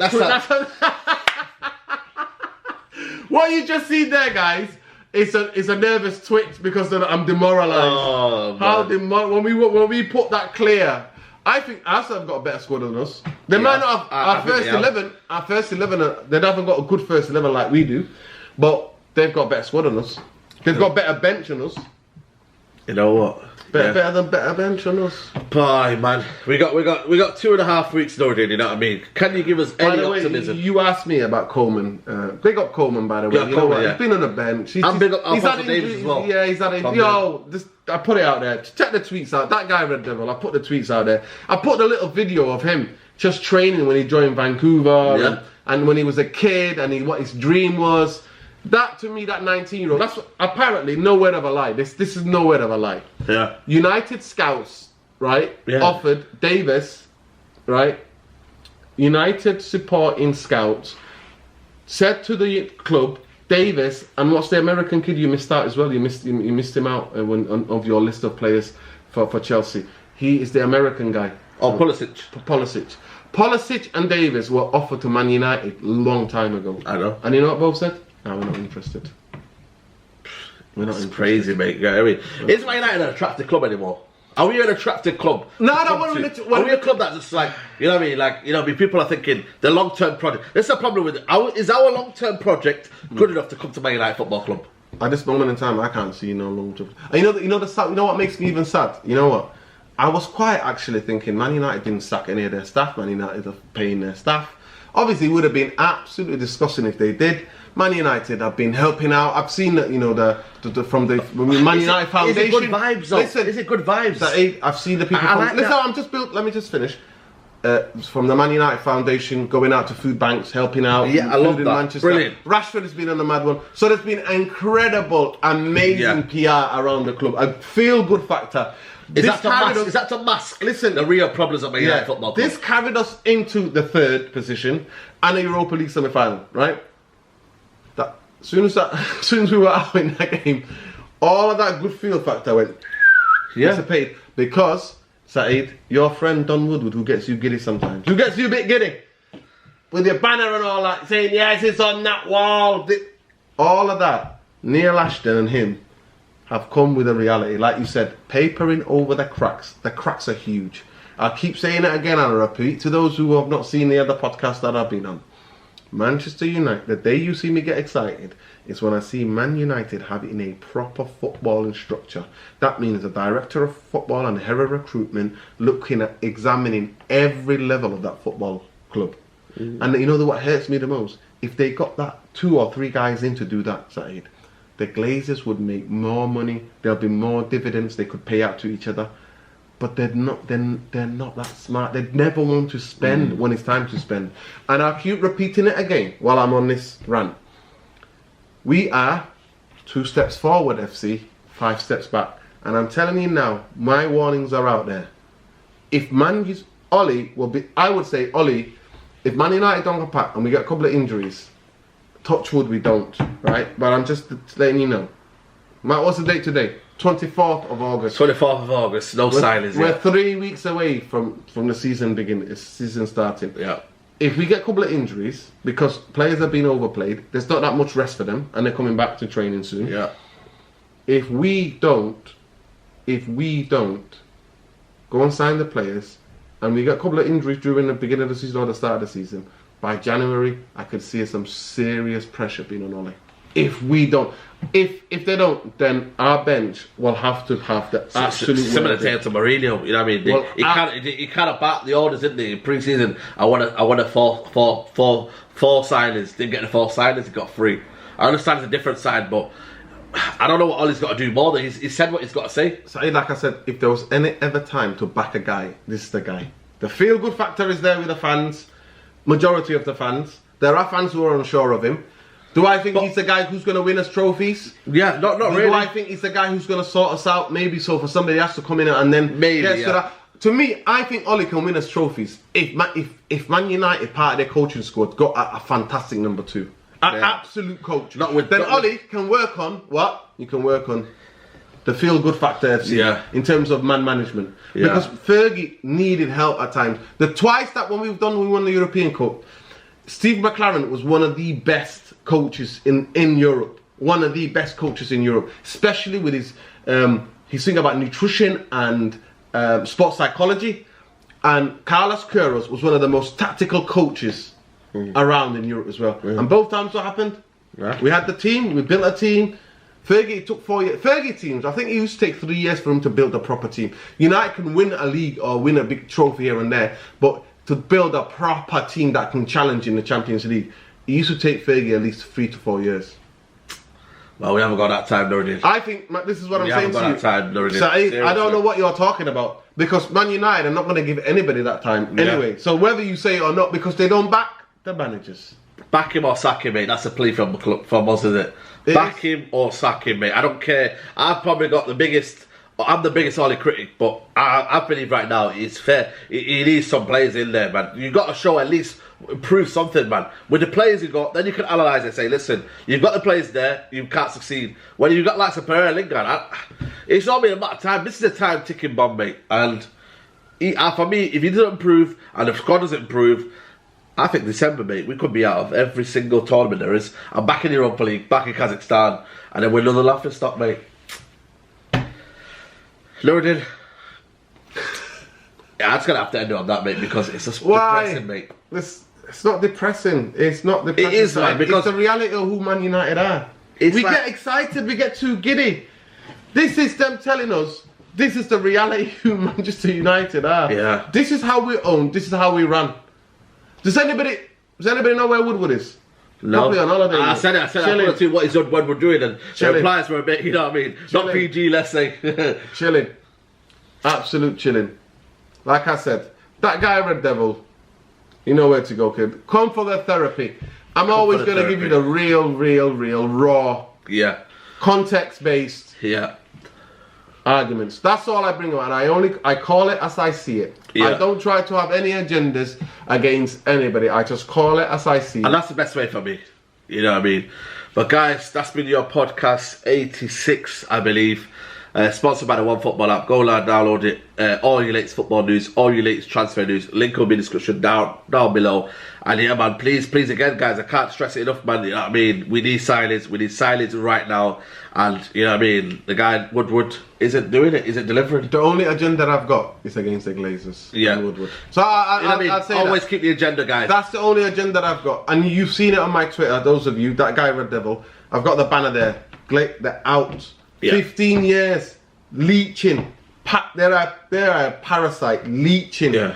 what you just see there, guys. It's a nervous twitch because I'm demoralised. Oh, when we put that clear. I think Arsenal have got a better squad than us. They might not have our first 11. Our first 11, they haven't got a good first 11 like we do, but they've got a better squad than us. They've got a better bench than us. You know what? Better bench on us. Bye, man. We got 2.5 weeks already. You know what I mean? Can you give us any optimism? You asked me about Coleman. Big up Coleman, by the way. You know what? He's been on the bench. And big up Alphonso Davies as well. Yeah, he's had it. I put it out there. Check the tweets out. That guy, Red Devil. I put the tweets out there. I put a little video of him just training when he joined Vancouver and when he was a kid and what his dream was. That to me, that 19-year-old, that's apparently no word of a lie. This is no word of a lie. Yeah. United scouts, right, offered Davis, right, United supporting scouts said to the club, Davis, and what's the American kid you missed out as well? You missed him out of your list of players for Chelsea. He is the American guy. Oh, Pulisic. Pulisic and Davis were offered to Man United a long time ago. I know. And you know what both said? No, we're not interested. We're not interested. Crazy, mate. You know what I mean? Is Man United an attractive club anymore? Are we an attractive club? No, I don't want to. Are we a club that's just like, you know what I mean? Like, you know, people are thinking the long-term project. That's the problem with it. Is our long-term project good enough to come to Man United Football Club? At this moment in time, I can't see no long-term. You know what makes me even sad? You know what? I was quite actually thinking Man United didn't sack any of their staff. Man United are paying their staff. Obviously, it would have been absolutely disgusting if they did. Man United have been helping out. I've seen that, you know, from the Man United Foundation. Is it good vibes, though? Listen, is it good vibes? I've seen the people. Let me just finish. From the Man United Foundation, going out to food banks, helping out. Yeah, I love that. Manchester. Brilliant. Rashford has been on the mad one. So there's been incredible, amazing PR around the club. A feel-good factor. Is that to mask? Listen, the real problems of Man United Football Club. This carried us into the 3rd position and a Europa League semi-final, right? As soon as we were out in that game, all of that good feel factor went dissipated because Saeed, your friend Don Woodward, who gets you giddy sometimes, who gets you a bit giddy with your banner and all that, saying yes, it's on that wall. All of that, Neil Ashton and him have come with a reality, like you said, papering over the cracks. The cracks are huge. I'll keep saying it again and I repeat to those who have not seen the other podcast that I've been on. Manchester United, the day you see me get excited is when I see Man United having a proper footballing structure. That means the director of football and the head of recruitment looking at examining every level of that football club. And you know what hurts me the most? If they got that 2 or 3 guys in to do that, Saeed, the Glazers would make more money, there'll be more dividends they could pay out to each other. But they're not that smart. They'd never want to spend when it's time to spend. And I'll keep repeating it again while I'm on this rant. We are 2 steps forward, FC, 5 steps back. And I'm telling you now, my warnings are out there. If Ollie will be, I would say, Ollie, if Man United don't go back and we get a couple of injuries, touch wood we don't, right? But I'm just letting you know. What's the date today? 24th of August. 24th of August, no signings. We're 3 weeks away from the season beginning, season starting. Yeah. If we get a couple of injuries, because players have been overplayed, there's not that much rest for them, and they're coming back to training soon. Yeah. If we don't go and sign the players, and we get a couple of injuries during the beginning of the season or the start of the season, by January, I could see some serious pressure being on Ole. If we don't, if they don't, then our bench will have to have the absolute similar to Mourinho. You know what I mean? He kind of backed the orders, didn't he? In pre-season, I wanted four signings. Didn't get the 4 signings. He got 3. I understand it's a different side, but I don't know what Ollie's got to do more than he said what he's got to say. So, like I said, if there was any ever time to back a guy, this is the guy. The feel-good factor is there with the fans. Majority of the fans. There are fans who are unsure of him. Do I think he's the guy who's going to win us trophies? Yeah, not really. Do I think he's the guy who's going to sort us out? Maybe so. For somebody has to come in and then to me, I think Ollie can win us trophies if Man United, part of their coaching squad, got a fantastic number 2, an absolute coach. Ollie can work on what? You can work on the feel-good factor FC in terms of man management. Because Fergie needed help at times. The twice that when we won the European Cup, Steve McLaren was one of the best coaches in Europe. One of the best coaches in Europe, especially with his thing about nutrition and sports psychology. And Carlos Queiroz was one of the most tactical coaches around in Europe as well. And both times what happened? We had the team, we built a team. Fergie took 4 years. Fergie teams, I think it used to take 3 years for him to build a proper team. United can win a league or win a big trophy here and there, but to build a proper team that can challenge in the Champions League, it used to take Fergie at least 3 to 4 years. Well, we haven't got that time, Nuruddin. I think this is what I'm saying to you. That time, Nuruddin. So I don't know what you're talking about, because Man United are not going to give anybody that time anyway. So whether you say it or not, because they don't back the managers. Back him or sack him, mate. That's a plea from us, isn't it? Back him or sack him, mate. I don't care. I've probably got the biggest. I'm the biggest Ollie critic, but I believe right now it's fair. He needs some players in there, man. You've got to show at least prove something, man. With the players you've got, then you can analyse it and say, listen, you've got the players there, you can't succeed. When you've got like a Pereira, Lingard, it's not been a matter of time. This is a time ticking bomb, mate. And for me, if he doesn't improve and the squad doesn't improve, I think December, mate, we could be out of every single tournament there is. I'm back in the Europa League, back in Kazakhstan, and then we're another laughing stock, mate. Nuruddin. Yeah, I'm just going to have to end it on that, mate, because it's just depressing, mate. It's not depressing. It's not depressing. It is, man, because it's the reality of who Man United are. We get excited, we get too giddy. This is them telling us, this is the reality who Manchester United are. Yeah. This is how we own, this is how we run. Does anybody know where Woodward is? No. Probably on holiday. I said it. I wanted to see what he's done when we're doing, and the replies were a bit, you know what I mean? Chilling. Not PG, let's say. Chilling. Absolute chilling. Like I said, that guy Red Devil, you know where to go, kid. Come for the therapy. I'm always going to give you the real, raw, context-based arguments. That's all I bring out, and I call it as I see it. I don't try to have any agendas against anybody. I just call it as I see it. And that's the best way for me. You know what I mean? But guys, that's been your podcast 86, I believe. Sponsored by the OneFootball app. Go and download it. All your latest football news, all your latest transfer news. Link will be in the description down below. And yeah, man, please again, guys, I can't stress it enough, man. You know what I mean? We need silence. We need silence right now. And you know what I mean? The guy Woodward isn't doing it. Isn't delivering. The only agenda I've got is against the Glazers. Yeah. Woodward. So I'll say always keep the agenda, guys. That's the only agenda I've got. And you've seen it on my Twitter. Those of you, that guy Red Devil. I've got the banner there. They're out. 15 years leeching. They're a parasite leeching. Yeah.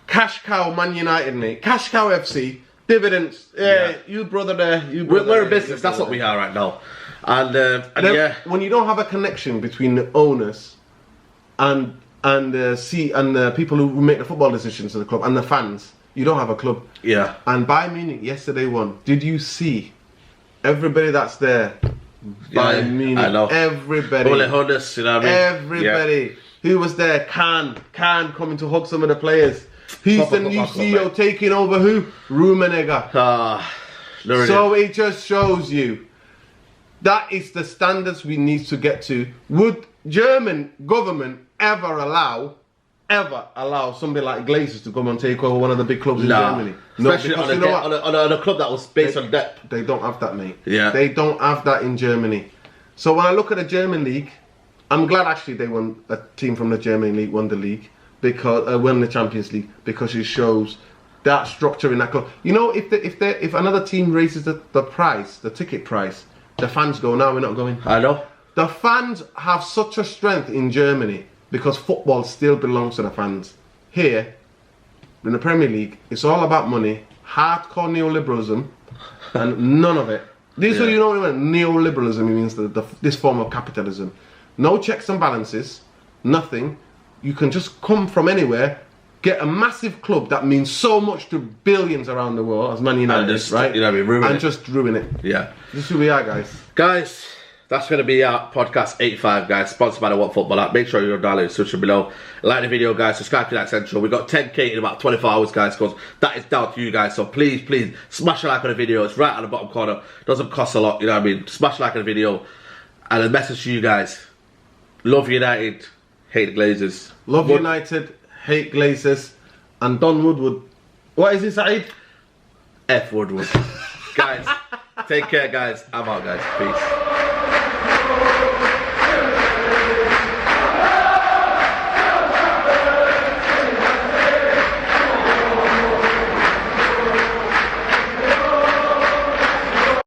Cash cow Man United, mate. Cash cow FC. Dividends. You brother there. We're a business. That's what we are right now. And yeah. When you don't have a connection between the owners and the people who make the football decisions in the club and the fans, you don't have a club. Yeah. And Bayern Munich yesterday won. Did you see everybody that's there? Bayern Munich. I know. Everybody. Ole Hudders, you know what I mean? Everybody who was there. Can coming to hug some of the players. He's the new CEO taking over who? Rummenigge. So it just shows you that is the standards we need to get to. Would German government ever allow somebody like Glazers to come and take over one of the big clubs in Germany? No, especially on a club that was based on debt. They don't have that, mate. Yeah. They don't have that in Germany. So when I look at the German league, I'm glad actually they won, a team from the German league won the league, because won the Champions League, because it shows that structure in that club. You know, if another team raises the price, the ticket price, the fans go, no, we're not going. I know. The fans have such a strength in Germany because football still belongs to the fans. Here, in the Premier League, it's all about money, hardcore neoliberalism, and none of it. This is what you know what I mean? Neoliberalism means this form of capitalism. No checks and balances, nothing. You can just come from anywhere, get a massive club that means so much to billions around the world, as Man United, right? You know, ruin it. Just ruin it. Yeah. This is who we are, guys. Guys, that's going to be our podcast 85, guys. Sponsored by the OneFootball app. Make sure you're down in the description below. Like the video, guys. Subscribe to that Central. We got 10k in about 24 hours, guys, because that is down to you guys. So please, smash a like on the video. It's right on the bottom corner. Doesn't cost a lot, you know what I mean? Smash a like on the video. And a message to you guys. Love United. Hate the Glazers. Love United. Hate Glazers. And Don Woodward. What is it, Saeed? F Woodward. Guys, take care, guys. I'm out, guys. Peace.